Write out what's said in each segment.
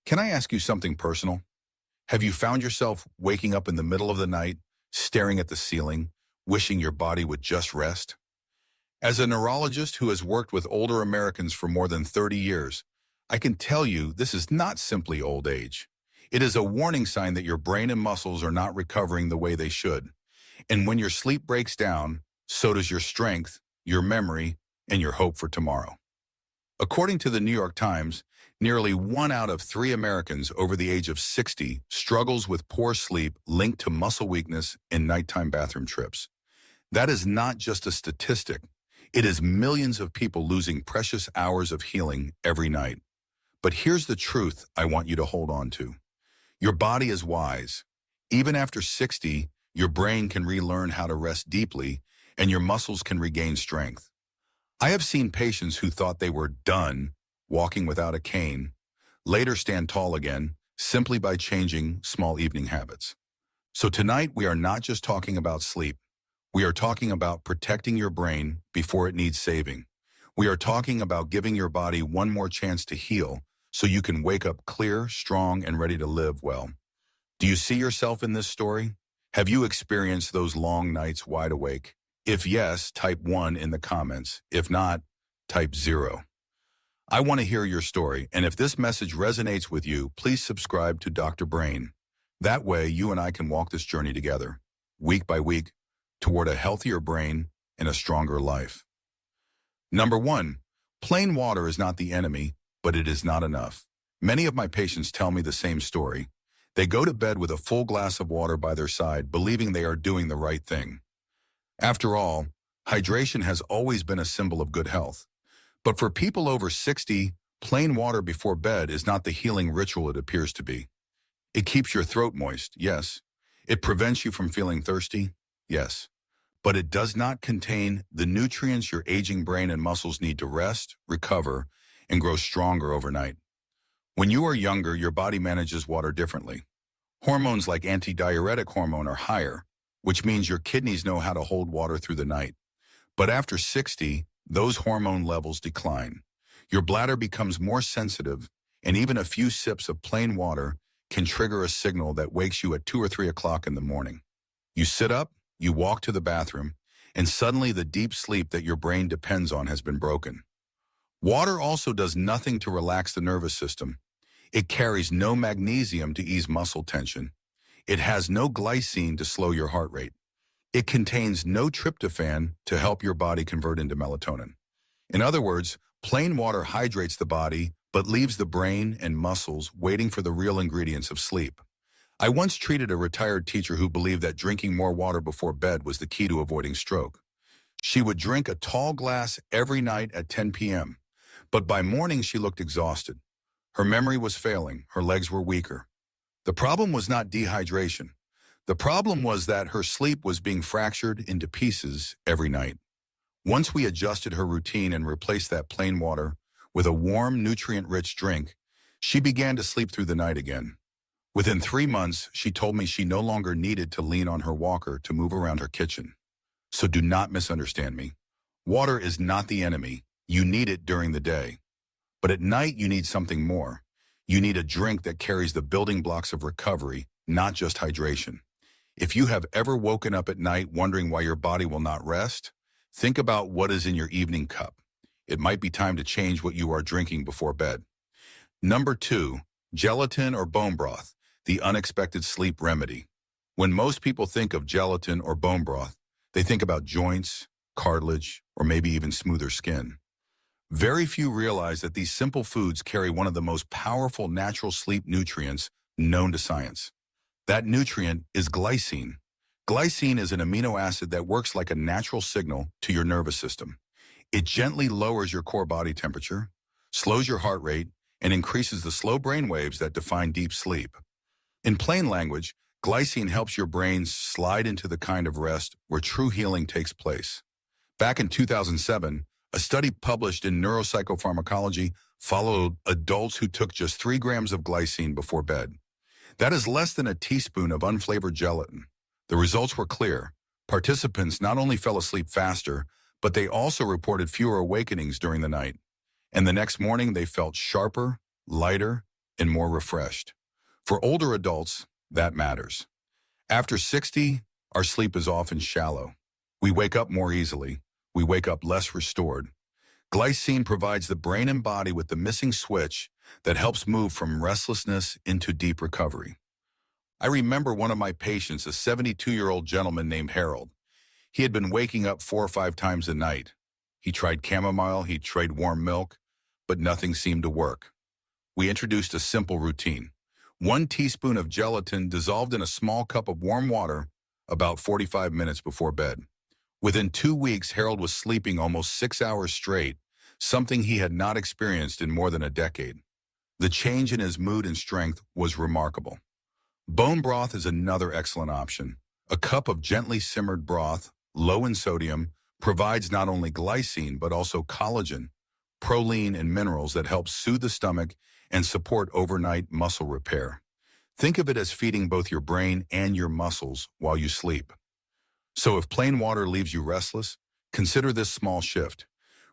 Can I ask you something personal? Have you found yourself waking up in the middle of the night, staring at the ceiling, wishing your body would just rest? As a neurologist who has worked with older Americans for more than 30 years, I can tell you this is not simply old age. It is a warning sign that your brain and muscles are not recovering the way they should. And when your sleep breaks down, so does your strength, your memory, and your hope for tomorrow. According to the New York Times, nearly 1 out of 3 Americans over the age of 60 struggles with poor sleep linked to muscle weakness and nighttime bathroom trips. That is not just a statistic. It is millions of people losing precious hours of healing every night. But here's the truth I want you to hold on to. Your body is wise. Even after 60, your brain can relearn how to rest deeply, and your muscles can regain strength. I have seen patients who thought they were done walking without a cane, later stand tall again simply by changing small evening habits. So tonight we are not just talking about sleep. We are talking about protecting your brain before it needs saving. We are talking about giving your body one more chance to heal so you can wake up clear, strong, and ready to live well. Do you see yourself in this story? Have you experienced those long nights wide awake? If yes, type 1 in the comments. If not, type 0. I want to hear your story, and if this message resonates with you, please subscribe to Dr. Brain. That way, you and I can walk this journey together, week by week, toward a healthier brain and a stronger life. Number 1, plain water is not the enemy, but it is not enough. Many of my patients tell me the same story. They go to bed with a full glass of water by their side, believing they are doing the right thing. After all, hydration has always been a symbol of good health. But for people over 60, plain water before bed is not the healing ritual it appears to be. It keeps your throat moist, yes. It prevents you from feeling thirsty, yes. But it does not contain the nutrients your aging brain and muscles need to rest, recover, and grow stronger overnight. When you are younger, your body manages water differently. Hormones like antidiuretic hormone are higher, which means your kidneys know how to hold water through the night. But after 60, those hormone levels decline. Your bladder becomes more sensitive, and even a few sips of plain water can trigger a signal that wakes you at 2 or 3 o'clock in the morning. You sit up, you walk to the bathroom, and suddenly the deep sleep that your brain depends on has been broken. Water also does nothing to relax the nervous system. It carries no magnesium to ease muscle tension. It has no glycine to slow your heart rate. It contains no tryptophan to help your body convert into melatonin. In other words, plain water hydrates the body, but leaves the brain and muscles waiting for the real ingredients of sleep. I once treated a retired teacher who believed that drinking more water before bed was the key to avoiding stroke. She would drink a tall glass every night at 10 p.m., but by morning she looked exhausted. Her memory was failing, her legs were weaker. The problem was not dehydration. The problem was that her sleep was being fractured into pieces every night. Once we adjusted her routine and replaced that plain water with a warm, nutrient-rich drink, she began to sleep through the night again. Within 3 months, she told me she no longer needed to lean on her walker to move around her kitchen. So do not misunderstand me. Water is not the enemy. You need it during the day. But at night, you need something more. You need a drink that carries the building blocks of recovery, not just hydration. If you have ever woken up at night wondering why your body will not rest, think about what is in your evening cup. It might be time to change what you are drinking before bed. Number 2, gelatin or bone broth, the unexpected sleep remedy. When most people think of gelatin or bone broth, they think about joints, cartilage, or maybe even smoother skin. Very few realize that these simple foods carry one of the most powerful natural sleep nutrients known to science. That nutrient is glycine. Glycine is an amino acid that works like a natural signal to your nervous system. It gently lowers your core body temperature, slows your heart rate, and increases the slow brain waves that define deep sleep. In plain language, glycine helps your brain slide into the kind of rest where true healing takes place. Back in 2007, a study published in Neuropsychopharmacology followed adults who took just 3 grams of glycine before bed. That is less than a teaspoon of unflavored gelatin. The results were clear. Participants not only fell asleep faster, but they also reported fewer awakenings during the night. And the next morning, they felt sharper, lighter, and more refreshed. For older adults, that matters. After 60, our sleep is often shallow. We wake up more easily. We wake up less restored. Glycine provides the brain and body with the missing switch that helps move from restlessness into deep recovery. I remember one of my patients, a 72-year-old gentleman named Harold. He had been waking up 4 or 5 times a night. He tried chamomile, he tried warm milk, but nothing seemed to work. We introduced a simple routine. 1 teaspoon of gelatin dissolved in a small cup of warm water about 45 minutes before bed. Within 2 weeks, Harold was sleeping almost 6 hours straight, something he had not experienced in more than a decade. The change in his mood and strength was remarkable. Bone broth is another excellent option. A cup of gently simmered broth, low in sodium, provides not only glycine but also collagen, proline, and minerals that help soothe the stomach and support overnight muscle repair. Think of it as feeding both your brain and your muscles while you sleep. So if plain water leaves you restless, consider this small shift.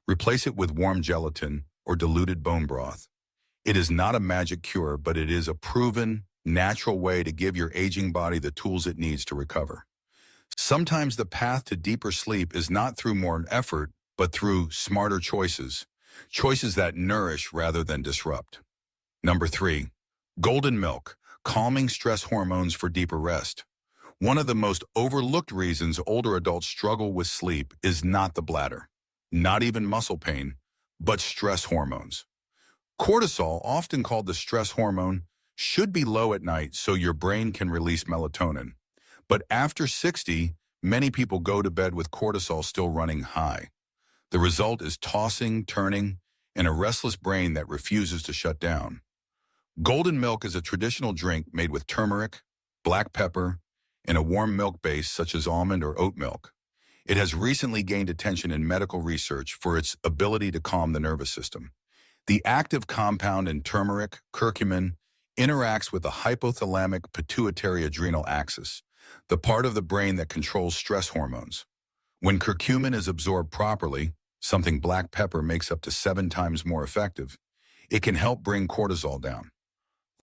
Replace it with warm gelatin or diluted bone broth. It is not a magic cure, but it is a proven, natural way to give your aging body the tools it needs to recover. Sometimes the path to deeper sleep is not through more effort, but through smarter choices. Choices that nourish rather than disrupt. Number 3, golden milk, calming stress hormones for deeper rest. One of the most overlooked reasons older adults struggle with sleep is not the bladder, not even muscle pain, but stress hormones. Cortisol, often called the stress hormone, should be low at night so your brain can release melatonin. But after 60, many people go to bed with cortisol still running high. The result is tossing, turning, and a restless brain that refuses to shut down. Golden milk is a traditional drink made with turmeric, black pepper, and a warm milk base such as almond or oat milk. It has recently gained attention in medical research for its ability to calm the nervous system. The active compound in turmeric, curcumin, interacts with the hypothalamic pituitary adrenal axis, the part of the brain that controls stress hormones. When curcumin is absorbed properly, something black pepper makes up to 7 times more effective, it can help bring cortisol down.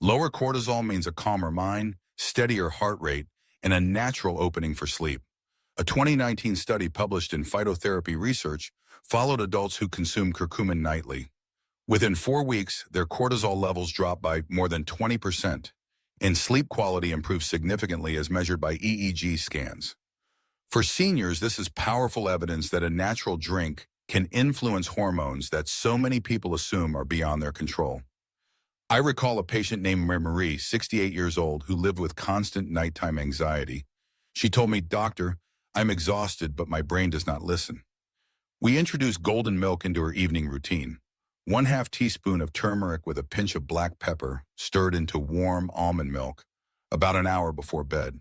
Lower cortisol means a calmer mind, steadier heart rate, and a natural opening for sleep. A 2019 study published in Phytotherapy Research followed adults who consumed curcumin nightly. Within 4 weeks, their cortisol levels dropped by more than 20%, and sleep quality improved significantly as measured by EEG scans. For seniors, this is powerful evidence that a natural drink can influence hormones that so many people assume are beyond their control. I recall a patient named Marie, 68 years old, who lived with constant nighttime anxiety. She told me, "Doctor, I'm exhausted, but my brain does not listen." We introduced golden milk into her evening routine. 1/2 teaspoon of turmeric with a pinch of black pepper stirred into warm almond milk about an hour before bed.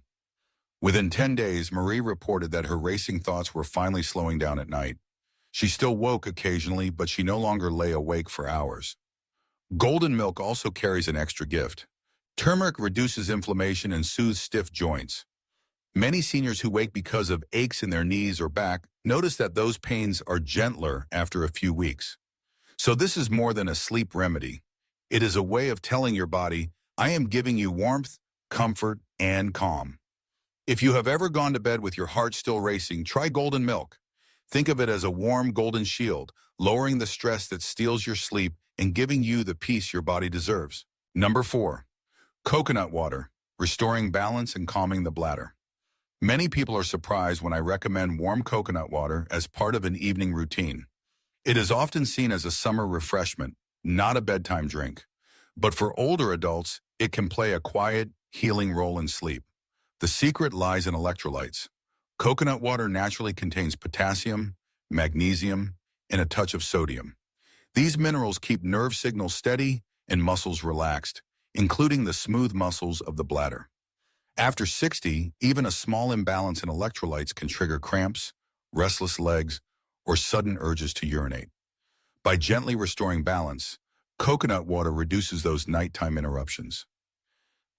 Within 10 days, Marie reported that her racing thoughts were finally slowing down at night. She still woke occasionally, but she no longer lay awake for hours. Golden milk also carries an extra gift. Turmeric reduces inflammation and soothes stiff joints. Many seniors who wake because of aches in their knees or back notice that those pains are gentler after a few weeks. So this is more than a sleep remedy. It is a way of telling your body, I am giving you warmth, comfort, and calm. If you have ever gone to bed with your heart still racing, try golden milk. Think of it as a warm golden shield, lowering the stress that steals your sleep and giving you the peace your body deserves. Number 4, coconut water, restoring balance and calming the bladder. Many people are surprised when I recommend warm coconut water as part of an evening routine. It is often seen as a summer refreshment, not a bedtime drink. But for older adults, it can play a quiet, healing role in sleep. The secret lies in electrolytes. Coconut water naturally contains potassium, magnesium, and a touch of sodium. These minerals keep nerve signals steady and muscles relaxed, including the smooth muscles of the bladder. After 60, even a small imbalance in electrolytes can trigger cramps, restless legs, or sudden urges to urinate. By gently restoring balance, coconut water reduces those nighttime interruptions.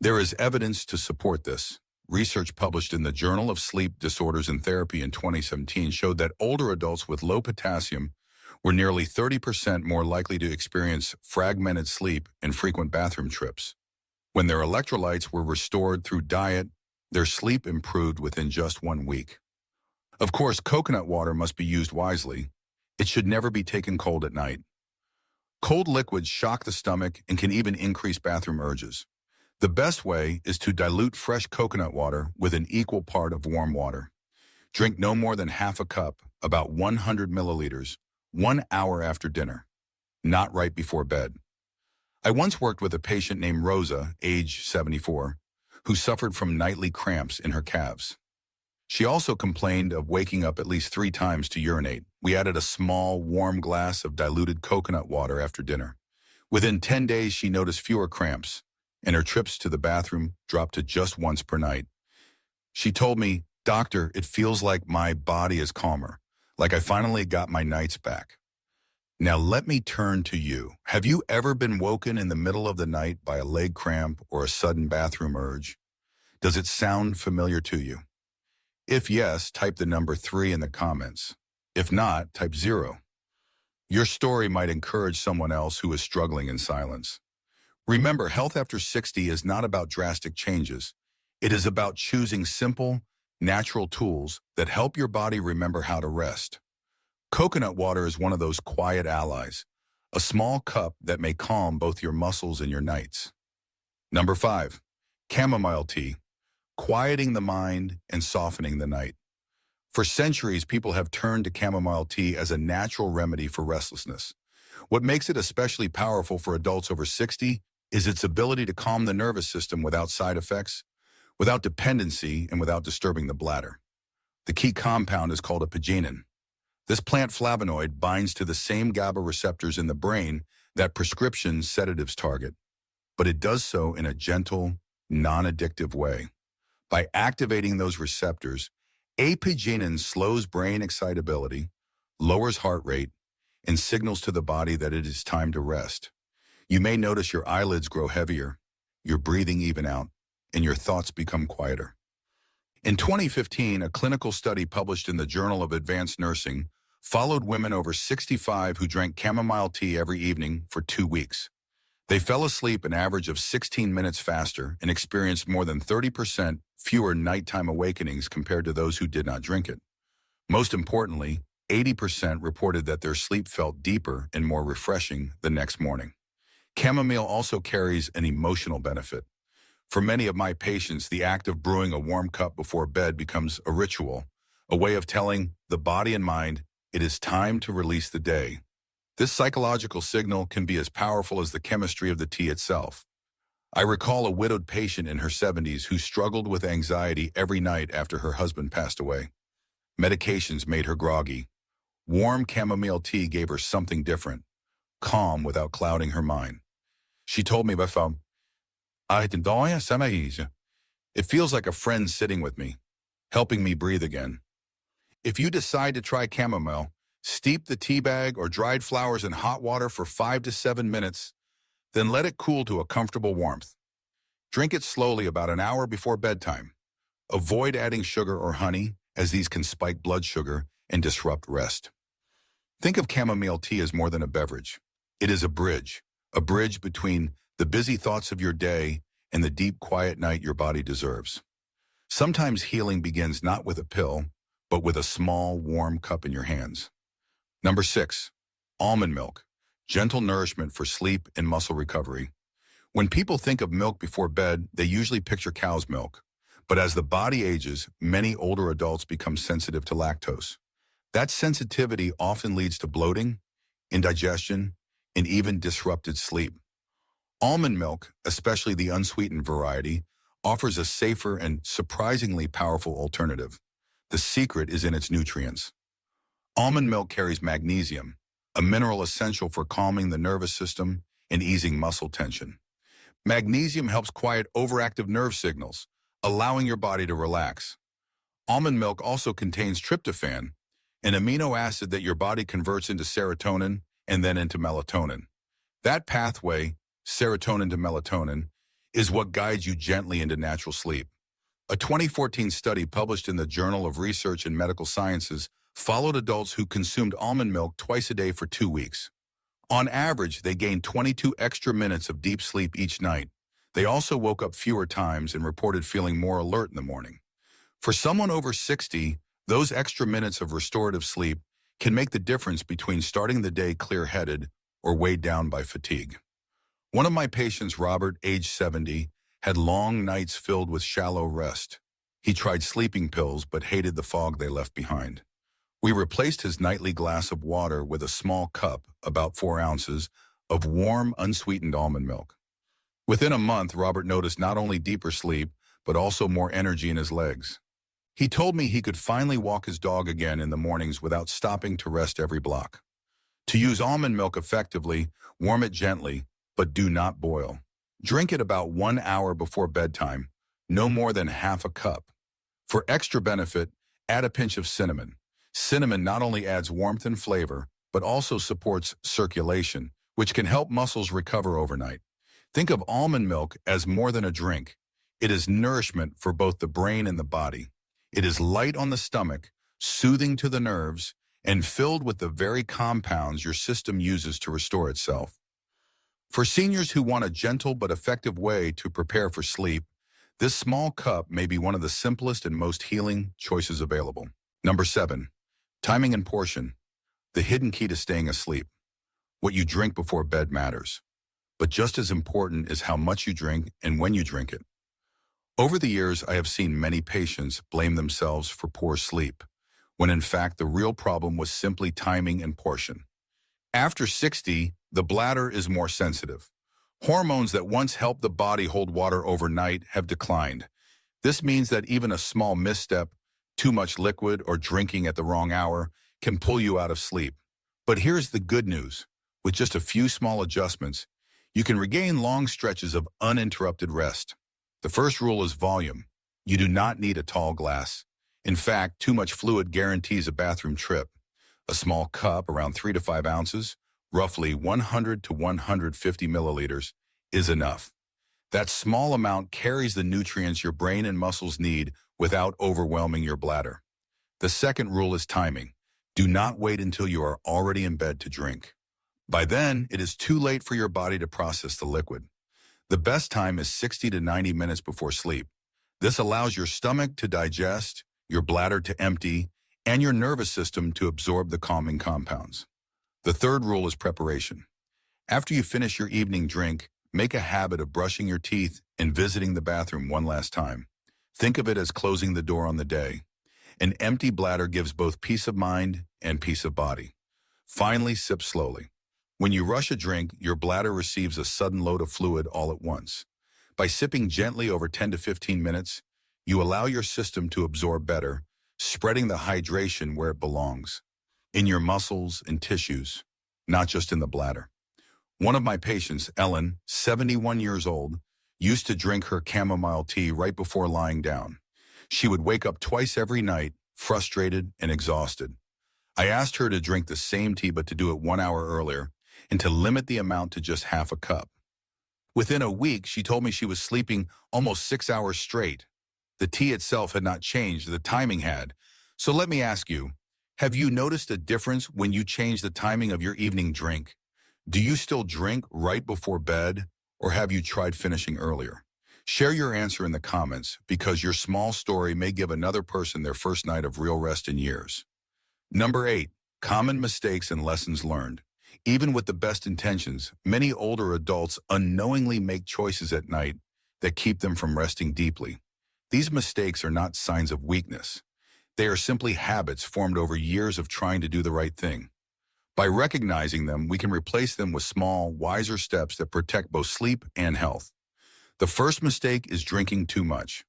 There is evidence to support this. Research published in the Journal of Sleep Disorders and Therapy in 2017 showed that older adults with low potassium were nearly 30% more likely to experience fragmented sleep and frequent bathroom trips. When their electrolytes were restored through diet, their sleep improved within just 1 week. Of course, coconut water must be used wisely. It should never be taken cold at night. Cold liquids shock the stomach and can even increase bathroom urges. The best way is to dilute fresh coconut water with an equal part of warm water. Drink no more than half a cup, about 100 milliliters, 1 hour after dinner, not right before bed. I once worked with a patient named Rosa, age 74, who suffered from nightly cramps in her calves. She also complained of waking up at least 3 times to urinate. We added a small, warm glass of diluted coconut water after dinner. Within 10 days, she noticed fewer cramps, and her trips to the bathroom dropped to just once per night. She told me, "Doctor, it feels like my body is calmer, like I finally got my nights back." Now let me turn to you. Have you ever been woken in the middle of the night by a leg cramp or a sudden bathroom urge? Does it sound familiar to you? If yes, type the number 3 in the comments. If not, type 0. Your story might encourage someone else who is struggling in silence. Remember, health after 60 is not about drastic changes. It is about choosing simple, natural tools that help your body remember how to rest. Coconut water is one of those quiet allies, a small cup that may calm both your muscles and your nights. Number 5, chamomile tea, quieting the mind and softening the night. For centuries, people have turned to chamomile tea as a natural remedy for restlessness. What makes it especially powerful for adults over 60 is its ability to calm the nervous system without side effects, without dependency, and without disturbing the bladder. The key compound is called apigenin. This plant flavonoid binds to the same GABA receptors in the brain that prescription sedatives target, but it does so in a gentle, non-addictive way. By activating those receptors, apigenin slows brain excitability, lowers heart rate, and signals to the body that it is time to rest. You may notice your eyelids grow heavier, your breathing even out, and your thoughts become quieter. In 2015, a clinical study published in the Journal of Advanced Nursing followed women over 65 who drank chamomile tea every evening for 2 weeks. They fell asleep an average of 16 minutes faster and experienced more than 30% fewer nighttime awakenings compared to those who did not drink it. Most importantly, 80% reported that their sleep felt deeper and more refreshing the next morning. Chamomile also carries an emotional benefit. For many of my patients, the act of brewing a warm cup before bed becomes a ritual, a way of telling the body and mind it is time to release the day. This psychological signal can be as powerful as the chemistry of the tea itself. I recall a widowed patient in her 70s who struggled with anxiety every night after her husband passed away. Medications made her groggy. Warm chamomile tea gave her something different, calm without clouding her mind. She told me, "It feels like a friend sitting with me, helping me breathe again." If you decide to try chamomile, steep the tea bag or dried flowers in hot water for 5 to 7 minutes, then let it cool to a comfortable warmth. Drink it slowly about an hour before bedtime. Avoid adding sugar or honey, as these can spike blood sugar and disrupt rest. Think of chamomile tea as more than a beverage. It is a bridge between the busy thoughts of your day and the deep, quiet night your body deserves. Sometimes healing begins not with a pill, but with a small, warm cup in your hands. Number 6, almond milk, gentle nourishment for sleep and muscle recovery. When people think of milk before bed, they usually picture cow's milk. But as the body ages, many older adults become sensitive to lactose. That sensitivity often leads to bloating, indigestion, and even disrupted sleep. Almond milk, especially the unsweetened variety, offers a safer and surprisingly powerful alternative. The secret is in its nutrients. Almond milk carries magnesium, a mineral essential for calming the nervous system and easing muscle tension. Magnesium helps quiet overactive nerve signals, allowing your body to relax. Almond milk also contains tryptophan, an amino acid that your body converts into serotonin and then into melatonin. That pathway, serotonin to melatonin, is what guides you gently into natural sleep. A 2014 study published in the Journal of Research in Medical Sciences followed adults who consumed almond milk twice a day for 2 weeks. On average, they gained 22 extra minutes of deep sleep each night. They also woke up fewer times and reported feeling more alert in the morning. For someone over 60, those extra minutes of restorative sleep can make the difference between starting the day clear-headed or weighed down by fatigue. One of my patients, Robert, age 70, had long nights filled with shallow rest. He tried sleeping pills but hated the fog they left behind. We replaced his nightly glass of water with a small cup, about 4 ounces, of warm, unsweetened almond milk. Within a month, Robert noticed not only deeper sleep, but also more energy in his legs. He told me he could finally walk his dog again in the mornings without stopping to rest every block. To use almond milk effectively, warm it gently, but do not boil. Drink it about 1 hour before bedtime, no more than half a cup. For extra benefit, add a pinch of cinnamon. Cinnamon not only adds warmth and flavor, but also supports circulation, which can help muscles recover overnight. Think of almond milk as more than a drink. It is nourishment for both the brain and the body. It is light on the stomach, soothing to the nerves, and filled with the very compounds your system uses to restore itself. For seniors who want a gentle but effective way to prepare for sleep, this small cup may be one of the simplest and most healing choices available. Number 7. Timing and portion. The hidden key to staying asleep. What you drink before bed matters. But just as important is how much you drink and when you drink it. Over the years, I have seen many patients blame themselves for poor sleep, when in fact the real problem was simply timing and portion. After 60, the bladder is more sensitive. Hormones that once helped the body hold water overnight have declined. This means that even a small misstep, too much liquid, or drinking at the wrong hour can pull you out of sleep. But here's the good news. With just a few small adjustments, you can regain long stretches of uninterrupted rest. The first rule is volume. You do not need a tall glass. In fact, too much fluid guarantees a bathroom trip. A small cup, around 3 to 5 ounces, roughly 100 to 150 milliliters, is enough. That small amount carries the nutrients your brain and muscles need without overwhelming your bladder. The second rule is timing. Do not wait until you are already in bed to drink. By then, it is too late for your body to process the liquid. The best time is 60 to 90 minutes before sleep. This allows your stomach to digest, your bladder to empty, and your nervous system to absorb the calming compounds. The third rule is preparation. After you finish your evening drink, make a habit of brushing your teeth and visiting the bathroom one last time. Think of it as closing the door on the day. An empty bladder gives both peace of mind and peace of body. Finally, sip slowly. When you rush a drink, your bladder receives a sudden load of fluid all at once. By sipping gently over 10 to 15 minutes, you allow your system to absorb better, spreading the hydration where it belongs, in your muscles and tissues, not just in the bladder. One of my patients, Ellen, 71 years old, used to drink her chamomile tea right before lying down. She would wake up twice every night, frustrated and exhausted. I asked her to drink the same tea but to do it 1 hour earlier, and to limit the amount to just half a cup. Within a week, she told me she was sleeping almost 6 hours straight. The tea itself had not changed, the timing had. So let me ask you, have you noticed a difference when you change the timing of your evening drink? Do you still drink right before bed, or have you tried finishing earlier? Share your answer in the comments, because your small story may give another person their first night of real rest in years. Number 8, common mistakes and lessons learned. Even with the best intentions, many older adults unknowingly make choices at night that keep them from resting deeply. These mistakes are not signs of weakness. They are simply habits formed over years of trying to do the right thing. By recognizing them, we can replace them with small, wiser steps that protect both sleep and health. The first mistake is drinking too much.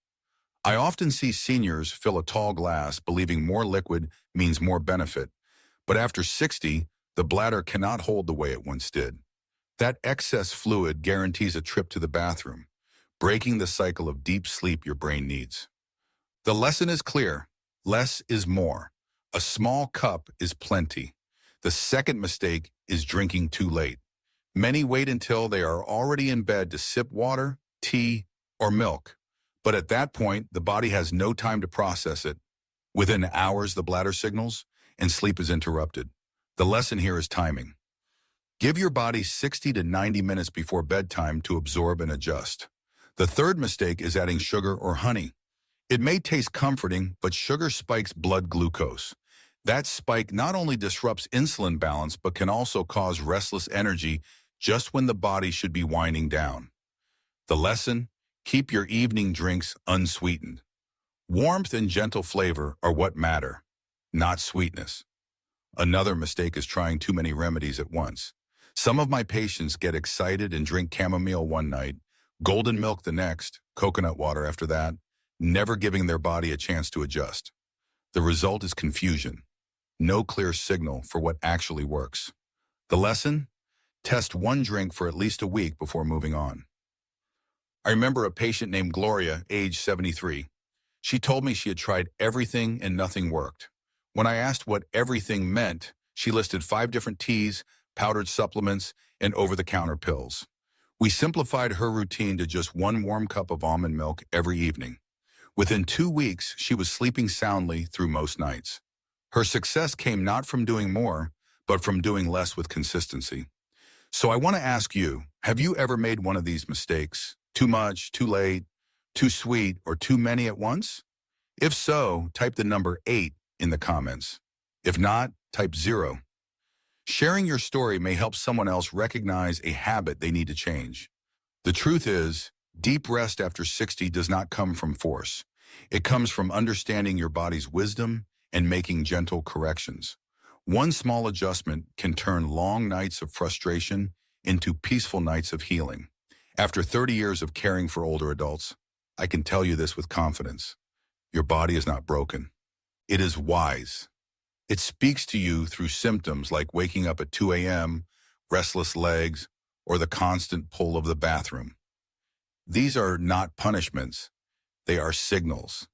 I often see seniors fill a tall glass believing more liquid means more benefit, but after 60, the bladder cannot hold the way it once did. That excess fluid guarantees a trip to the bathroom, breaking the cycle of deep sleep your brain needs. The lesson is clear. Less is more. A small cup is plenty. The second mistake is drinking too late. Many wait until they are already in bed to sip water, tea, or milk. But at that point, the body has no time to process it. Within hours, the bladder signals, and sleep is interrupted. The lesson here is timing. Give your body 60 to 90 minutes before bedtime to absorb and adjust. The third mistake is adding sugar or honey. It may taste comforting, but sugar spikes blood glucose. That spike not only disrupts insulin balance, but can also cause restless energy just when the body should be winding down. The lesson: keep your evening drinks unsweetened. Warmth and gentle flavor are what matter, not sweetness. Another mistake is trying too many remedies at once. Some of my patients get excited and drink chamomile one night, golden milk the next, coconut water after that, never giving their body a chance to adjust. The result is confusion. No clear signal for what actually works. The lesson: test one drink for at least a week before moving on. I remember a patient named Gloria, age 73. She told me she had tried everything and nothing worked. When I asked what everything meant, she listed 5 different teas, powdered supplements, and over-the-counter pills. We simplified her routine to just 1 warm cup of almond milk every evening. Within 2 weeks, she was sleeping soundly through most nights. Her success came not from doing more, but from doing less with consistency. So I want to ask you, have you ever made one of these mistakes? Too much, too late, too sweet, or too many at once? If so, type the number 8 in the comments. If not, type 0. Sharing your story may help someone else recognize a habit they need to change. The truth is, deep rest after 60 does not come from force. It comes from understanding your body's wisdom and making gentle corrections. One small adjustment can turn long nights of frustration into peaceful nights of healing. After 30 years of caring for older adults, I can tell you this with confidence. Your body is not broken. It is wise. It speaks to you through symptoms like waking up at 2 a.m., restless legs, or the constant pull of the bathroom. These are not punishments. They are signals,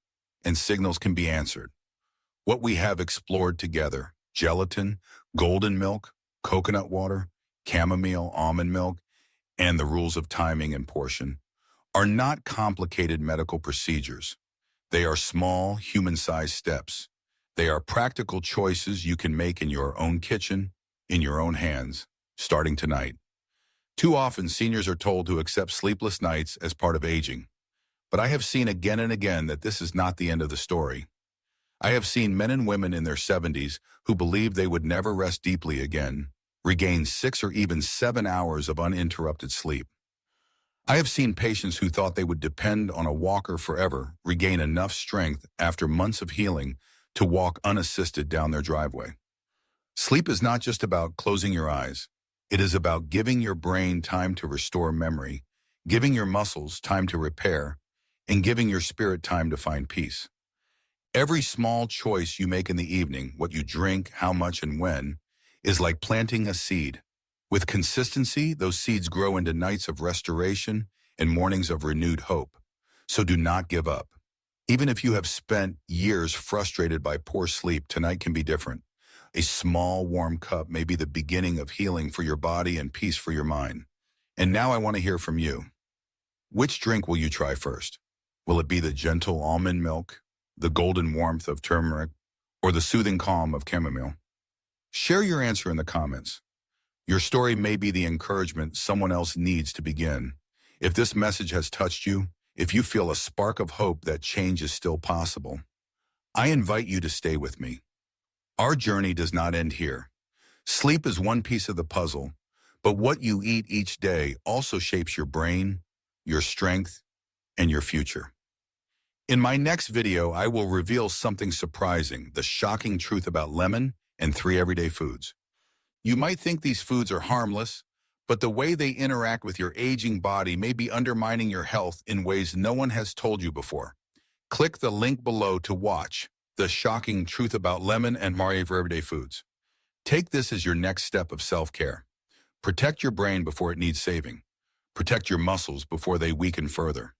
and signals can be answered. What we have explored together, gelatin, golden milk, coconut water, chamomile, almond milk, and the rules of timing and portion, are not complicated medical procedures. They are small, human-sized steps. They are practical choices you can make in your own kitchen, in your own hands, starting tonight. Too often, seniors are told to accept sleepless nights as part of aging. But I have seen again and again that this is not the end of the story. I have seen men and women in their 70s who believed they would never rest deeply again, regain 6 or even 7 hours of uninterrupted sleep. I have seen patients who thought they would depend on a walker forever regain enough strength after months of healing to walk unassisted down their driveway. Sleep is not just about closing your eyes. It is about giving your brain time to restore memory, giving your muscles time to repair, and giving your spirit time to find peace. Every small choice you make in the evening, what you drink, how much, and when, is like planting a seed. With consistency, those seeds grow into nights of restoration and mornings of renewed hope. So do not give up. Even if you have spent years frustrated by poor sleep, tonight can be different. A small, warm cup may be the beginning of healing for your body and peace for your mind. And now I want to hear from you. Which drink will you try first? Will it be the gentle almond milk, the golden warmth of turmeric, or the soothing calm of chamomile? Share your answer in the comments. Your story may be the encouragement someone else needs to begin. If this message has touched you, if you feel a spark of hope that change is still possible, I invite you to stay with me. Our journey does not end here. Sleep is one piece of the puzzle, but what you eat each day also shapes your brain, your strength, and your future. In my next video, I will reveal something surprising, the shocking truth about lemon and 3 everyday foods. You might think these foods are harmless, but the way they interact with your aging body may be undermining your health in ways no one has told you before. Click the link below to watch the shocking truth about lemon and 3 everyday foods. Take this as your next step of self-care. Protect your brain before it needs saving. Protect your muscles before they weaken further.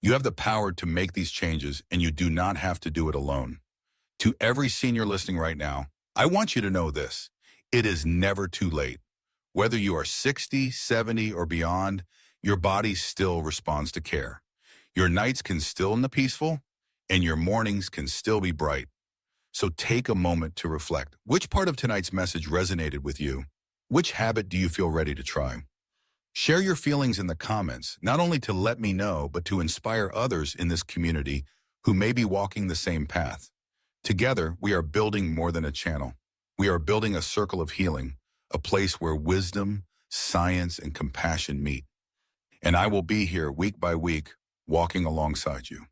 You have the power to make these changes, and you do not have to do it alone. To every senior listening right now, I want you to know this. It is never too late. Whether you are 60, 70, or beyond, your body still responds to care. Your nights can still be peaceful, and your mornings can still be bright. So take a moment to reflect. Which part of tonight's message resonated with you? Which habit do you feel ready to try? Share your feelings in the comments, not only to let me know, but to inspire others in this community who may be walking the same path. Together, we are building more than a channel. We are building a circle of healing, a place where wisdom, science, and compassion meet. And I will be here week by week, walking alongside you.